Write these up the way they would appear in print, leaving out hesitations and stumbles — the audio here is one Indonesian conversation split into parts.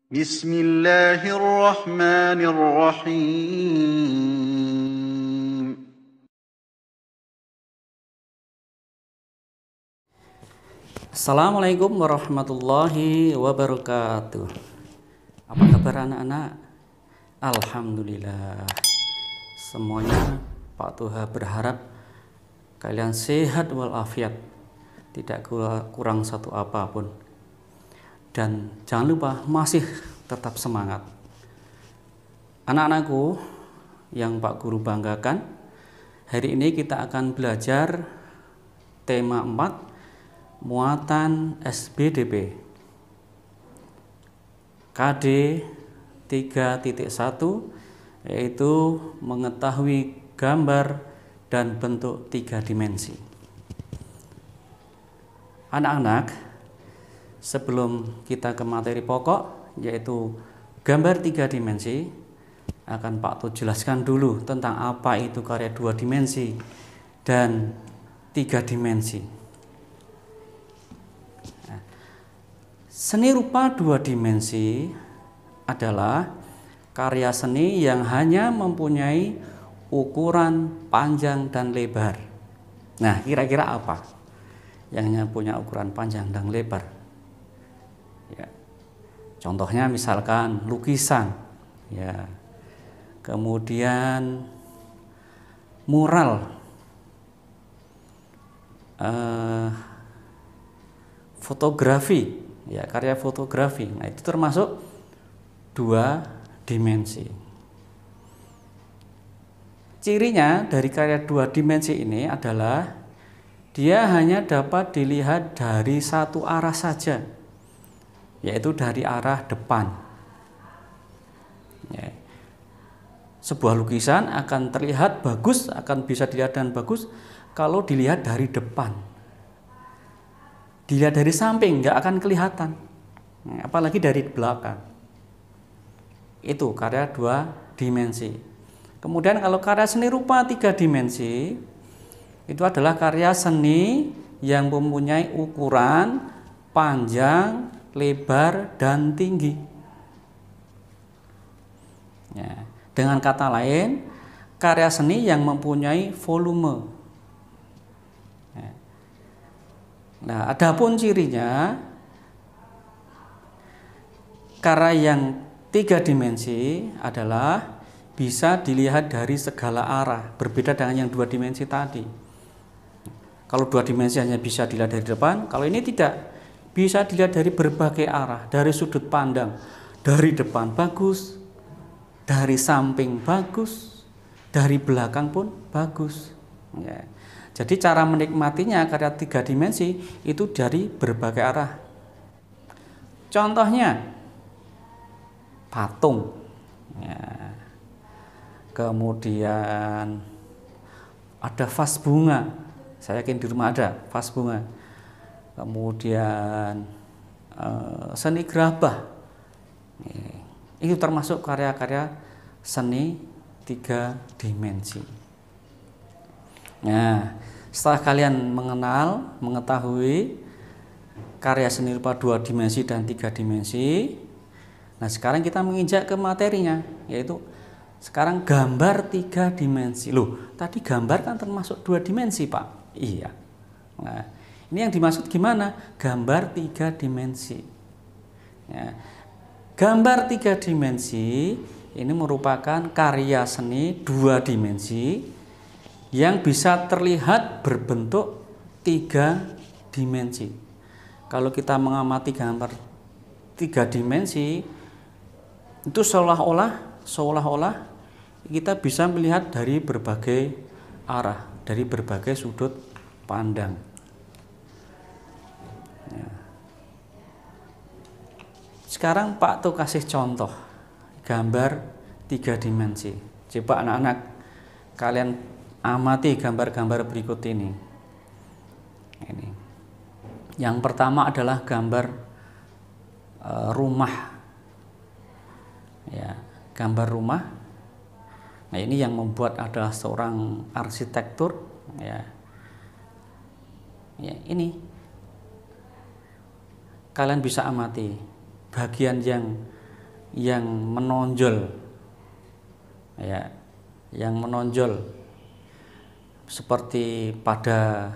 بسم الله الرحمن الرحيم. Assalamualaikum warahmatullahi wabarakatuh. Apa kabar anak-anak? Alhamdulillah. Semuanya Pak Tuha berharap kalian sehat walafiat, tidak kurang satu apapun. Dan jangan lupa masih tetap semangat. Anak-anakku yang Pak Guru banggakan, hari ini kita akan belajar tema 4, muatan SBDP KD 3.1, yaitu mengetahui gambar dan bentuk 3 dimensi. Anak-anak, sebelum kita ke materi pokok yaitu gambar 3 dimensi, akan Pak Tu jelaskan dulu tentang apa itu karya 2 dimensi dan 3 dimensi. Seni rupa 2 dimensi adalah karya seni yang hanya mempunyai ukuran panjang dan lebar. Nah, kira-kira apa yang hanya punya ukuran panjang dan lebar? Ya. Contohnya misalkan lukisan, ya. Kemudian mural, fotografi. Ya, karya fotografi. Nah, itu termasuk 2 dimensi. Cirinya dari karya 2 dimensi ini adalah dia hanya dapat dilihat dari satu arah saja, yaitu dari arah depan. Ya. Sebuah lukisan akan terlihat bagus, akan bisa dilihat dengan bagus kalau dilihat dari depan. Dilihat dari samping nggak akan kelihatan, apalagi dari belakang. Itu karya 2 dimensi. Kemudian kalau karya seni rupa 3 dimensi, itu adalah karya seni yang mempunyai ukuran panjang, lebar, dan tinggi. Ya, dengan kata lain, karya seni yang mempunyai volume. Nah, adapun cirinya, karya yang 3 dimensi adalah bisa dilihat dari segala arah, berbeda dengan yang 2 dimensi tadi. Kalau 2 dimensi hanya bisa dilihat dari depan, kalau ini tidak, bisa dilihat dari berbagai arah, dari sudut pandang, dari depan bagus, dari samping bagus, dari belakang pun bagus. Ya. Jadi cara menikmatinya karya 3 dimensi itu dari berbagai arah. Contohnya patung, ya. Kemudian ada vas bunga. Saya yakin di rumah ada vas bunga. Kemudian seni gerabah. Itu termasuk karya-karya seni 3 dimensi. Nah, setelah kalian mengetahui karya seni rupa 2 dimensi dan 3 dimensi, nah sekarang kita menginjak ke materinya, yaitu sekarang gambar 3 dimensi. Loh, tadi gambar kan termasuk 2 dimensi, Pak? Iya. Nah, ini yang dimaksud gimana? Gambar 3 dimensi. Ya. Gambar 3 dimensi ini merupakan karya seni 2 dimensi yang bisa terlihat berbentuk 3 dimensi. Kalau kita mengamati gambar 3 dimensi, itu seolah-olah kita bisa melihat dari berbagai arah, dari berbagai sudut pandang. Ya. Sekarang Pak tuh kasih contoh gambar 3 dimensi. Coba anak-anak kalian amati gambar-gambar berikut ini. Yang pertama adalah gambar rumah. Ya, gambar rumah. Nah, ini yang membuat adalah seorang arsitektur. Ya, ini kalian bisa amati bagian yang yang menonjol, ya, yang menonjol seperti pada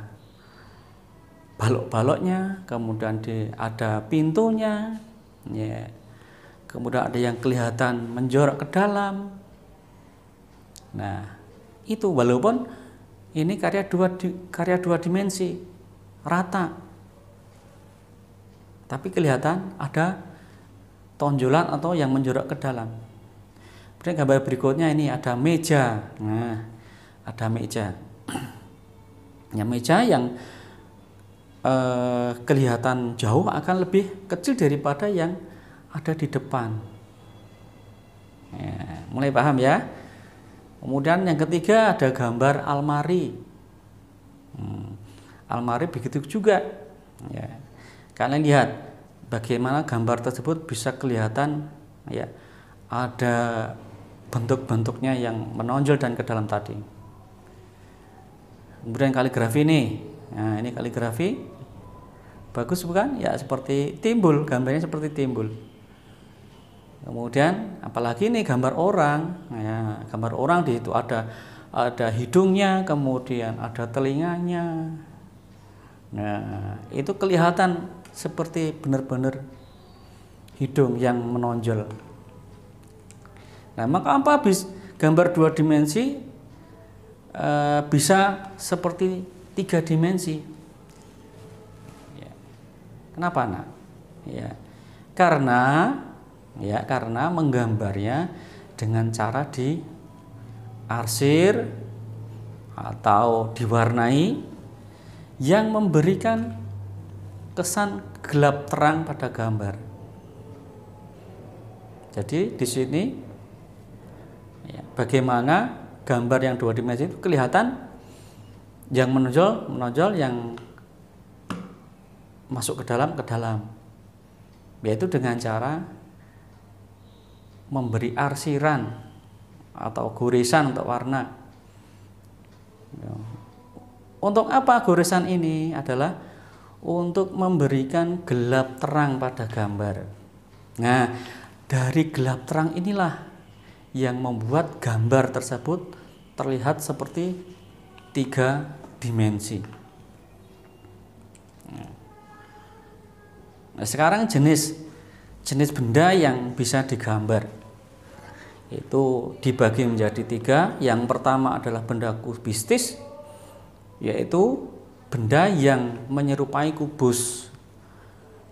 balok-baloknya, kemudian ada pintunya, ya, kemudian ada yang kelihatan menjorok ke dalam. Nah, itu walaupun ini karya dua dimensi rata, tapi kelihatan ada tonjolan atau yang menjorok ke dalam. Kemudian gambar berikutnya ini ada meja. Nah, ada meja. Ya, meja yang kelihatan jauh akan lebih kecil daripada yang ada di depan. Ya, mulai paham ya? Kemudian yang ketiga ada gambar almari. Almari begitu juga. Ya. Kalian lihat bagaimana gambar tersebut bisa kelihatan, ya, ada bentuk-bentuknya yang menonjol dan ke dalam tadi. Kemudian kaligrafi nih. Nah, ini kaligrafi. Bagus bukan? Ya, seperti timbul, gambarnya seperti timbul. Kemudian apalagi nih gambar orang. Ya, gambar orang di situ ada hidungnya, kemudian ada telinganya. Nah, itu kelihatan seperti benar-benar hidung yang menonjol. Nah, maka apa gambar dua dimensi bisa seperti tiga dimensi? Ya. Kenapa, nak? Ya, karena menggambarnya dengan cara diarsir atau diwarnai yang memberikan kesan gelap terang pada gambar. Jadi di sini, ya, bagaimana gambar yang dua dimensi itu kelihatan yang menonjol yang masuk ke dalam, yaitu dengan cara memberi arsiran atau goresan untuk warna. Untuk apa goresan ini? Adalah untuk memberikan gelap terang pada gambar. Nah, dari gelap terang inilah yang membuat gambar tersebut terlihat seperti tiga dimensi. Nah, sekarang jenis benda yang bisa digambar itu dibagi menjadi tiga. Yang pertama adalah benda kubistis, yaitu benda yang menyerupai kubus.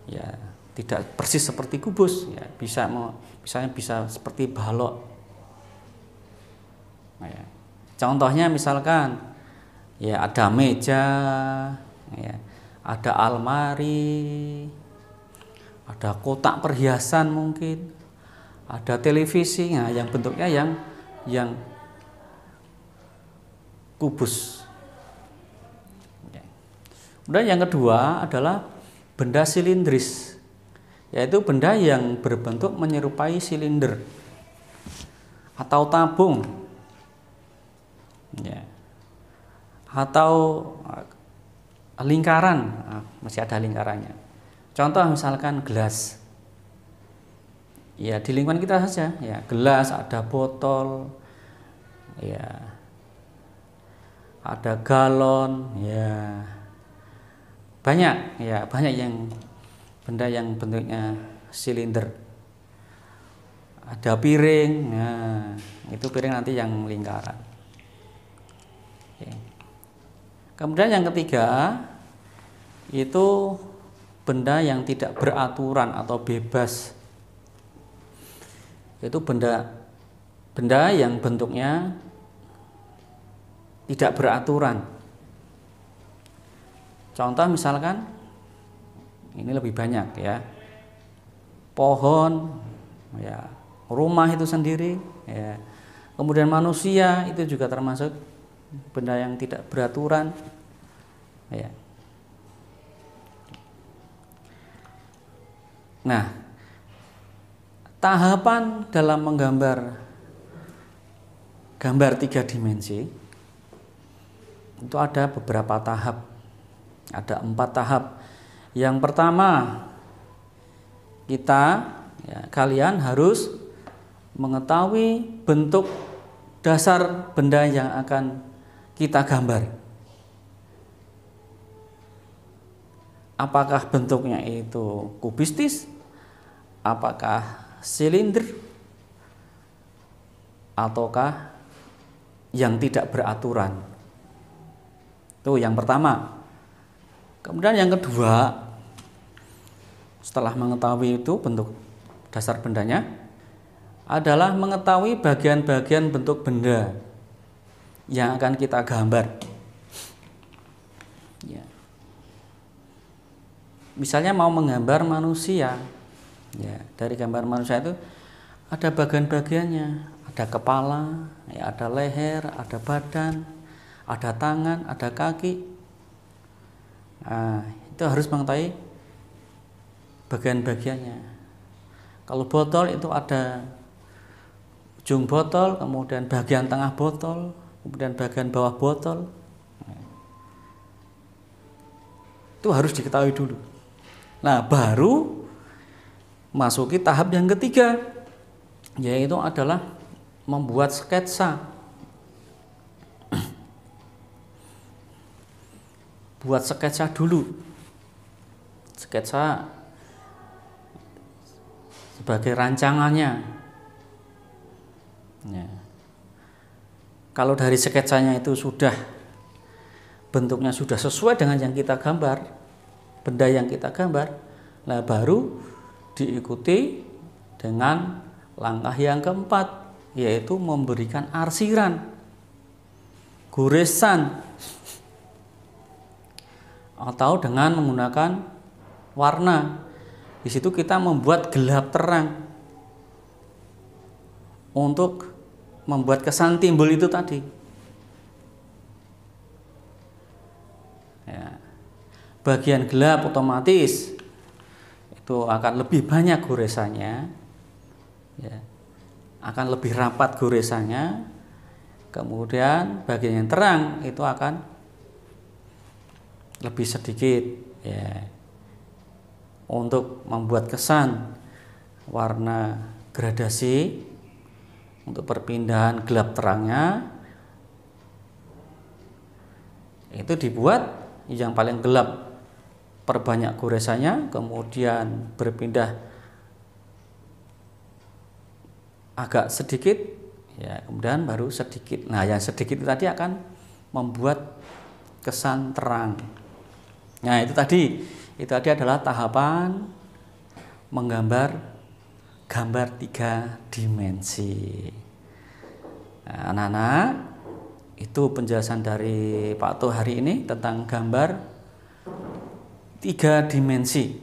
Ya, tidak persis seperti kubus, ya, misalnya bisa seperti balok. Nah, ya. Contohnya misalkan, ya, ada meja, ya, ada almari, ada kotak perhiasan mungkin, ada televisi, nah, yang bentuknya yang kubus. Kemudian yang kedua adalah benda silindris, yaitu benda yang berbentuk menyerupai silinder atau tabung, ya, atau lingkaran. Nah, masih ada lingkarannya. Contoh misalkan gelas. Ya, di lingkungan kita saja, ya, gelas, ada botol, ya, ada galon, ya, banyak yang benda yang bentuknya silinder. Ada piring, nah, itu piring nanti yang lingkaran. Oke. Kemudian yang ketiga itu benda yang tidak beraturan atau bebas. Itu benda yang bentuknya tidak beraturan. Contoh misalkan ini lebih banyak, ya, pohon, ya, rumah itu sendiri, ya, kemudian manusia itu juga termasuk benda yang tidak beraturan, ya. Nah, tahapan dalam menggambar gambar tiga dimensi itu ada beberapa tahap, ada 4 tahap. Yang pertama, kita Ya, kalian harus mengetahui bentuk dasar benda yang akan kita gambar. Apakah bentuknya itu kubistis, apakah silinder, ataukah yang tidak beraturan. Itu yang pertama. Kemudian yang kedua, setelah mengetahui itu bentuk dasar bendanya, adalah mengetahui bagian-bagian bentuk benda yang akan kita gambar. Ya. Misalnya mau menggambar manusia, ya, dari gambar manusia itu ada bagian-bagiannya, ada kepala, ya, ada leher, ada badan, ada tangan, ada kaki. Nah, itu harus mengetahui bagian-bagiannya. Kalau botol itu ada ujung botol, kemudian bagian tengah botol, kemudian bagian bawah botol. Itu harus diketahui dulu. Nah, baru masuki tahap yang ketiga, yaitu adalah membuat sketsa. Buat sketsa dulu. Sketsa sebagai rancangannya. Ya. Kalau dari sketsanya itu sudah bentuknya sudah sesuai dengan yang kita gambar, benda yang kita gambar, nah baru diikuti dengan langkah yang keempat, yaitu memberikan arsiran, goresan, atau dengan menggunakan warna. Di situ kita membuat gelap terang untuk membuat kesan timbul itu tadi. Ya. Bagian gelap otomatis itu akan lebih banyak goresannya, ya. Akan lebih rapat goresannya. Kemudian bagian yang terang itu akan lebih sedikit, ya, untuk membuat kesan warna gradasi untuk perpindahan gelap terangnya itu dibuat yang paling gelap perbanyak goresannya, kemudian berpindah agak sedikit, ya, kemudian baru sedikit. Nah, yang sedikit itu tadi akan membuat kesan terang. Nah, itu tadi adalah tahapan menggambar gambar 3 dimensi. Nah, anak-anak, itu penjelasan dari Pak To hari ini tentang gambar 3 dimensi.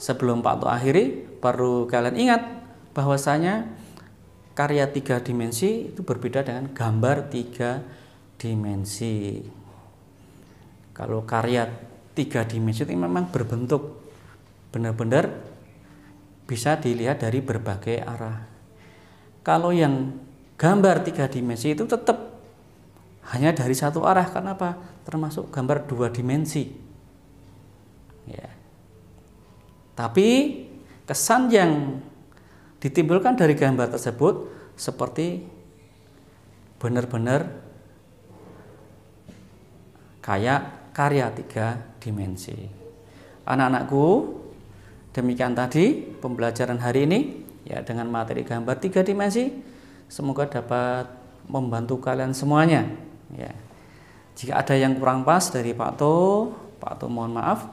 Sebelum Pak To akhiri, perlu kalian ingat bahwasanya karya 3 dimensi itu berbeda dengan gambar 3 dimensi. Kalau karya 3 dimensi itu memang berbentuk, benar-benar bisa dilihat dari berbagai arah. Kalau yang gambar 3 dimensi itu tetap hanya dari satu arah. Kenapa? Termasuk gambar 2 dimensi. Ya. Tapi kesan yang ditimbulkan dari gambar tersebut seperti benar-benar kayak karya 3 dimensi. Anak-anakku, demikian tadi pembelajaran hari ini, ya, dengan materi gambar 3 dimensi. Semoga dapat membantu kalian semuanya, ya. Jika ada yang kurang pas dari Pak To mohon maaf.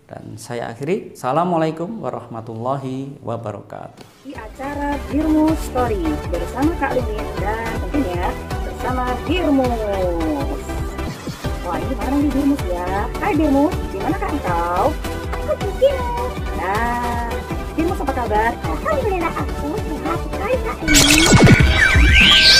Dan saya akhiri. Assalamualaikum warahmatullahi wabarakatuh. Di acara Birmus Story bersama Kak Lumin dan tentunya bersama Birmus. Wah, ini mana nih Birmus ya? Hai Birmus, gimana Kak engkau? Aku di Birmus. Nah, Birmus apa kabar? Alhamdulillah aku sehat sekali Kak ini.